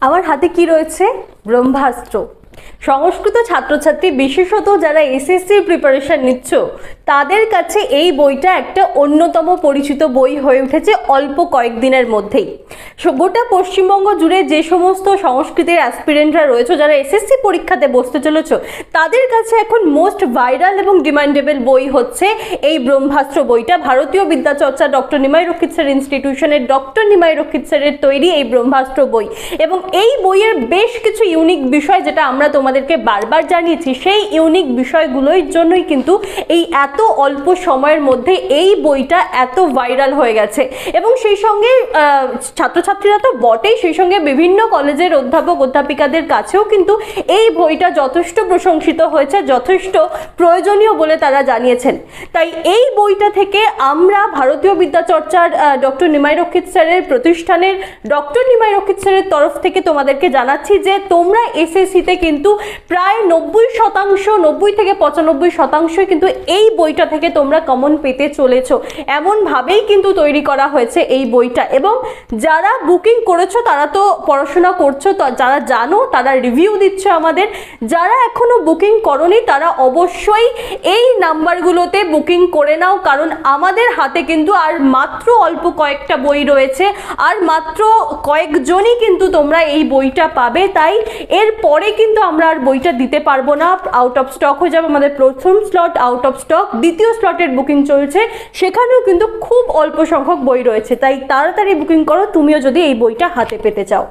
আমার হাতে কি রয়েছে? ব্রহ্মাস্ত্র। সংস্কৃত ছাত্রছাত্রী, বিশেষত যারা এসএসসি প্রিপারেশন নিচ্ছ, তাদের কাছে এই বইটা একটা অন্যতম পরিচিত বই হয়ে উঠেছে অল্প কয়েকদিনের মধ্যেই। গোটা পশ্চিমবঙ্গ জুড়ে যে সমস্ত সংস্কৃতের অ্যাসপিরেন্টরা রয়েছে, যারা এসএসসি পরীক্ষাতে বসতে চলেছ, তাদের কাছে এখন মোস্ট ভাইরাল এবং ডিমান্ডেবল বই হচ্ছে এই ব্রহ্মাস্ত্র বইটা। ভারতীয় বিদ্যাচর্চা ডক্টর নিমাই রক্ষিত স্যার ইনস্টিটিউশনের ডক্টর নিমাই রক্ষিত স্যারের তৈরি এই ব্রহ্মাস্ত্র বই। এবং এই বইয়ের বেশ কিছু ইউনিক বিষয়, যেটা আমরা তোমাদেরকে বারবার জানিয়েছি, সেই ইউনিক বিষয়গুলোর জন্যই কিন্তু এই এত অল্প সময়ের মধ্যে এই বইটা এত ভাইরাল হয়ে গেছে। এবং সেই সঙ্গে ছাত্রছাত্রীরা তো বটেই, সেই সঙ্গে বিভিন্ন কলেজের অধ্যাপক অধ্যাপিকাদের কাছেও কিন্তু এই বইটা যথেষ্ট প্রশংসিত হয়েছে, যথেষ্ট প্রয়োজনীয় বলে তারা জানিয়েছেন। তাই এই বইটা থেকে আমরা ভারতীয় বিদ্যাচর্চার ডক্টর নিমাই রক্ষিত স্যারের প্রতিষ্ঠানের ডক্টর নিমাই রক্ষিত স্যারের তরফ থেকে তোমাদেরকে জানাচ্ছি যে তোমরা এসএসসিতে কিন্তু প্রায় 90 থেকে 95% কিন্তু এই বইটা থেকে তোমরা কমন পেতে চলেছো। এমনভাবেই কিন্তু তৈরি করা হয়েছে এই বইটা। এবং যারা বুকিং করেছো তারা তো পড়াশোনা করছো, যারা জানো তারা রিভিউ দিচ্ছ আমাদের। যারা এখনো বুকিং করোনি তারা অবশ্যই এই নাম্বারগুলোতে বুকিং করে নাও, কারণ আমাদের হাতে কিন্তু আর মাত্র অল্প কয়েকটা বই রয়েছে, আর মাত্র কয়েকজনই কিন্তু তোমরা এই বইটা পাবে। তাই এর পরে কিন্তু আমরা আর বইটা দিতে পারবো না, আউট অফ স্টক হয়ে যাবে। আমাদের প্রথম স্লট আউট অফ স্টক, দ্বিতীয় স্লটের বুকিং চলছে, সেখানেও কিন্তু খুব অল্প সংখ্যক বই রয়েছে। তাই তাড়াতাড়ি বুকিং করো তুমিও যদি এই বইটা হাতে পেতে চাও।